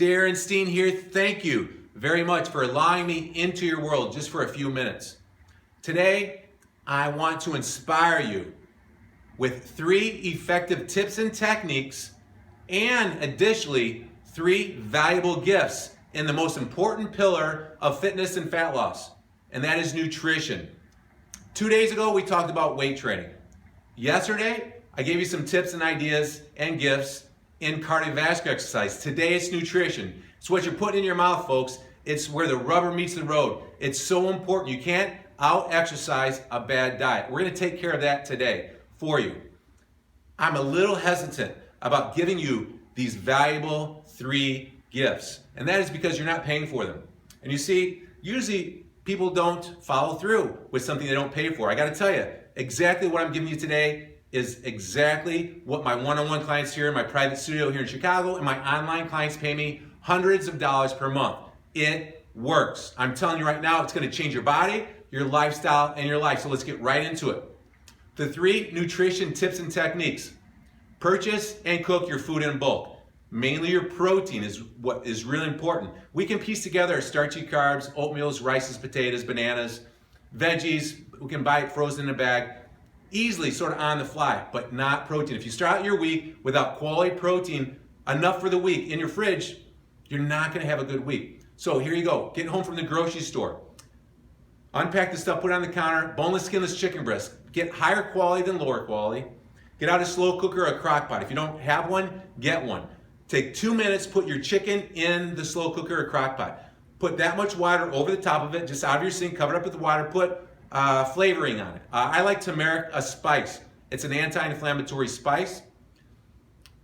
Darin, Steen here. Thank you very much for allowing me into your world just for a few minutes. Today, I want to inspire you with 3 effective tips and techniques, and additionally, 3 valuable gifts in the most important pillar of fitness and fat loss, and that is nutrition. 2 days ago, we talked about weight training. Yesterday, I gave you some tips and ideas and gifts in cardiovascular exercise. Today, it's nutrition. It's what you're putting in your mouth, folks. It's where the rubber meets the road. It's so important. You can't out-exercise a bad diet. We're going to take care of that today for you. I'm a little hesitant about giving you these valuable 3 gifts, and that is because you're not paying for them. And you see, usually people don't follow through with something they don't pay for. I got to tell you, exactly what I'm giving you today is exactly what my one-on-one clients here in my private studio here in Chicago and my online clients pay me hundreds of dollars per month. It works. I'm telling you right now, it's going to change your body, your lifestyle, and your life. So let's get right into it. The 3 nutrition tips and techniques. Purchase and cook your food in bulk. Mainly your protein is what is really important. We can piece together our starchy carbs, oatmeals, rices, potatoes, bananas, veggies. We can buy it frozen in a bag. Easily sort of on the fly, but not protein. If you start out your week without quality protein, enough for the week in your fridge, you're not going to have a good week. So here you go. Get home from the grocery store. Unpack the stuff, put it on the counter. Boneless, skinless chicken breast. Get higher quality than lower quality. Get out a slow cooker or a crock pot. If you don't have one, get one. Take 2 minutes, put your chicken in the slow cooker or crock pot. Put that much water over the top of it, just out of your sink, cover it up with the water, put flavoring on it. I like turmeric, a spice. It's an anti-inflammatory spice.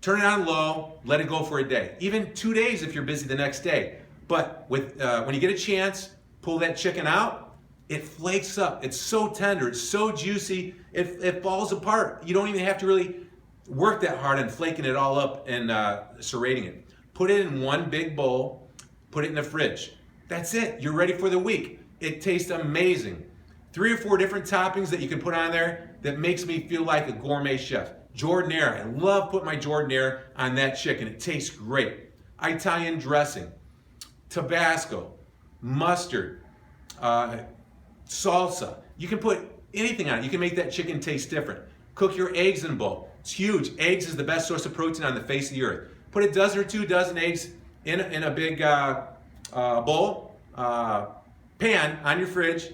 Turn it on low, let it go for a day. Even 2 days if you're busy the next day. But when you get a chance, pull that chicken out, it flakes up. It's so tender, it's so juicy, it falls apart. You don't even have to really work that hard on flaking it all up and serrating it. Put it in one big bowl, put it in the fridge. That's it, you're ready for the week. It tastes amazing. 3 or 4 different toppings that you can put on there that makes me feel like a gourmet chef. Jordanaire, I love putting my Jordanaire on that chicken. It tastes great. Italian dressing, Tabasco, mustard, salsa. You can put anything on it. You can make that chicken taste different. Cook your eggs in bulk. It's huge. Eggs is the best source of protein on the face of the earth. Put a dozen or 2 dozen eggs in a big bowl, pan on your fridge,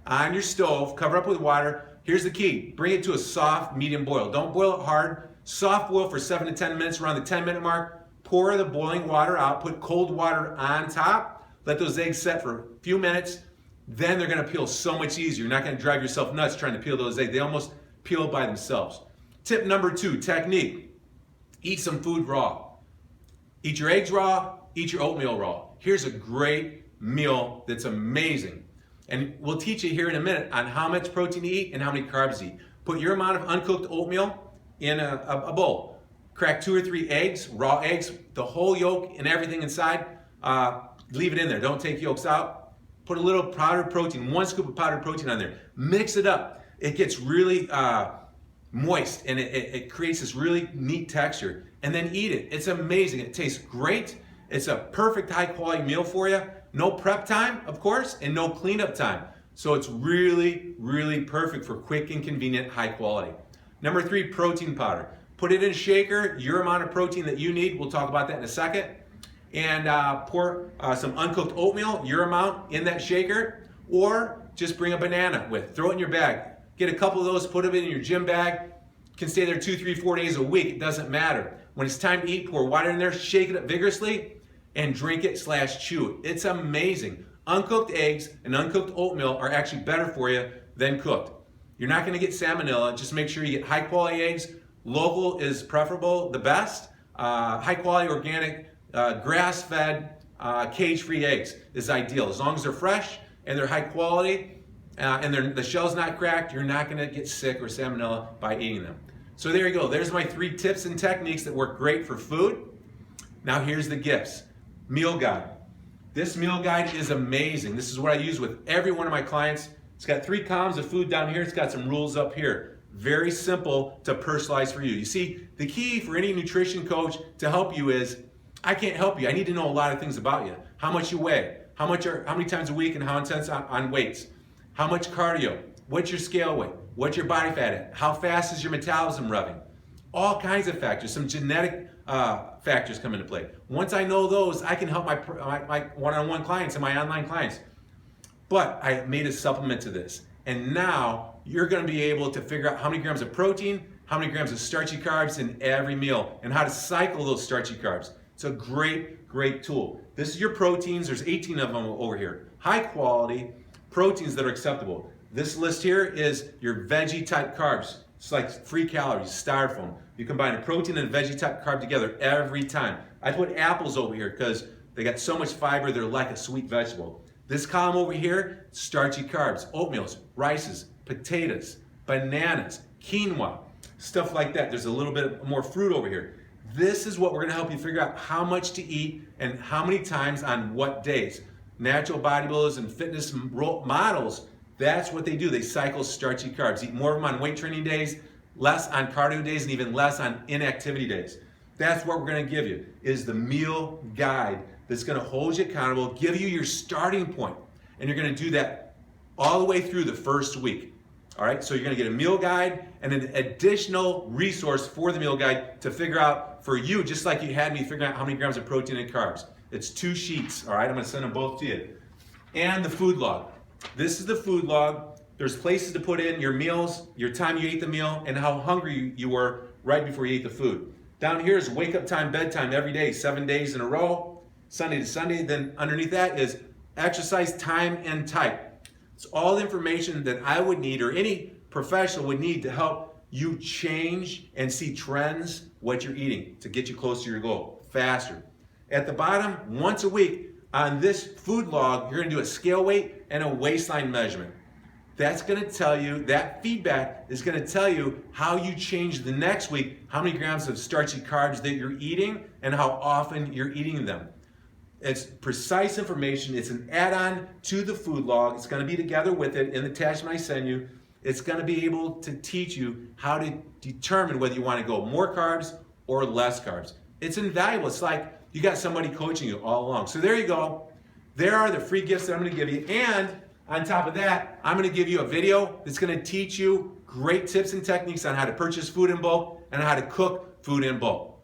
on your stove, cover up with water. Here's the key. Bring it to a soft, medium boil. Don't boil it hard. Soft boil for 7 to 10 minutes. Around the 10-minute mark, pour the boiling water out. Put cold water on top. Let those eggs set for a few minutes. Then they're going to peel so much easier. You're not going to drive yourself nuts trying to peel those eggs. They almost peel by themselves. Tip number 2, technique. Eat some food raw. Eat your eggs raw. Eat your oatmeal raw. Here's a great meal that's amazing. And we'll teach you here in a minute on how much protein to eat and how many carbs to eat. Put your amount of uncooked oatmeal in a bowl. Crack 2 or 3 eggs, raw eggs, the whole yolk and everything inside. Leave it in there. Don't take yolks out. Put a little powdered protein, 1 scoop of powdered protein on there. Mix it up. It gets really moist and it creates this really neat texture. And then eat it. It's amazing. It tastes great. It's a perfect high quality meal for you. No prep time, of course, and no cleanup time. So it's really, really perfect for quick and convenient, high quality. Number 3, protein powder. Put it in a shaker, your amount of protein that you need. We'll talk about that in a second. And pour some uncooked oatmeal, your amount, in that shaker. Or just bring a banana with. Throw it in your bag. Get a couple of those, put them in your gym bag. Can stay there 2, 3, 4 days a week. It doesn't matter. When it's time to eat, pour water in there, shake it up vigorously, and drink it / chew it. It's amazing. Uncooked eggs and uncooked oatmeal are actually better for you than cooked. You're not going to get salmonella. Just make sure you get high quality eggs. Local is preferable, the best. High quality, organic, grass-fed, cage-free eggs is ideal. As long as they're fresh and they're high quality and the shell's not cracked, you're not going to get sick or salmonella by eating them. So there you go. There's my 3 tips and techniques that work great for food. Now here's the gifts. Meal guide. This meal guide is amazing. This is what I use with every one of my clients. It's got 3 columns of food down here. It's got some rules up here. Very simple to personalize for you. You see, the key for any nutrition coach to help you is I can't help you. I need to know a lot of things about you. How much you weigh, how many times a week and how intense on weights, how much cardio, what's your scale weight, what's your body fat at, how fast is your metabolism revving, all kinds of factors, some genetic factors come into play. Once I know those, I can help my one-on-one clients and my online clients. But I made a supplement to this. And now you're going to be able to figure out how many grams of protein, how many grams of starchy carbs in every meal, and how to cycle those starchy carbs. It's a great, great tool. This is your proteins. There's 18 of them over here. High quality proteins that are acceptable. This list here is your veggie type carbs. It's like free calories, styrofoam. You combine a protein and a veggie type carb together every time. I put apples over here because they got so much fiber, they're like a sweet vegetable. This column over here, starchy carbs, oatmeals, rices, potatoes, bananas, quinoa, stuff like that. There's a little bit more fruit over here. This is what we're gonna help you figure out how much to eat and how many times on what days. Natural bodybuilders and fitness models, that's what they do. They cycle starchy carbs, eat more of them on weight training days, less on cardio days, and even less on inactivity days. That's what we're gonna give you, is the meal guide that's gonna hold you accountable, give you your starting point, and you're gonna do that all the way through the first week. All right, so you're gonna get a meal guide and an additional resource for the meal guide to figure out for you, just like you had me figuring out how many grams of protein and carbs. It's 2 sheets, all right? I'm gonna send them both to you. And the food log. This is the food log. There's places to put in your meals, your time you ate the meal, and how hungry you were right before you ate the food. Down here is wake up time, bedtime every day, 7 days in a row, Sunday to Sunday. Then underneath that is exercise time and type. It's all the information that I would need, or any professional would need, to help you change and see trends, what you're eating, to get you closer to your goal faster. At the bottom, once a week on this food log, you're gonna do a scale weight and a waistline measurement. That's gonna tell you, that feedback is gonna tell you how you change the next week, how many grams of starchy carbs that you're eating and how often you're eating them. It's precise information. It's an add-on to the food log. It's gonna be together with it in the attachment I send you. It's gonna be able to teach you how to determine whether you wanna go more carbs or less carbs. It's invaluable. It's like you got somebody coaching you all along. So there you go. There are the free gifts that I'm gonna give you. And on top of that, I'm gonna give you a video that's gonna teach you great tips and techniques on how to purchase food in bulk and how to cook food in bulk.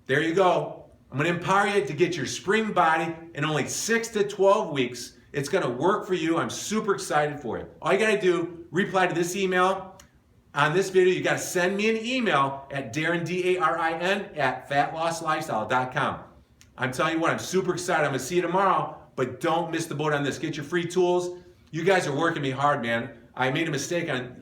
There you go. I'm gonna empower you to get your spring body in only 6 to 12 weeks. It's gonna work for you. I'm super excited for you. All you gotta do, reply to this email. On this video, you gotta send me an email at Darin, D-A-R-I-N, at fatlosslifestyle.com. I'm telling you what, I'm super excited. I'm gonna see you tomorrow, but don't miss the boat on this. Get your free tools. You guys are working me hard, man. I made a mistake on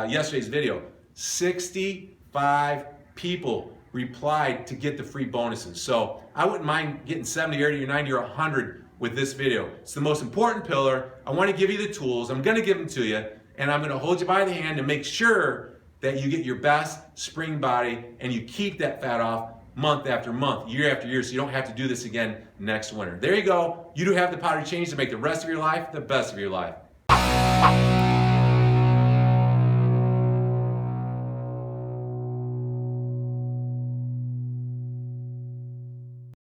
yesterday's video. 65 people replied to get the free bonuses. So I wouldn't mind getting 70, 80, or 90, or 100 with this video. It's the most important pillar. I want to give you the tools. I'm going to give them to you, and I'm going to hold you by the hand and make sure that you get your best spring body and you keep that fat off month after month, year after year, so you don't have to do this again next winter. There you go. You do have the power to change to make the rest of your life the best of your life.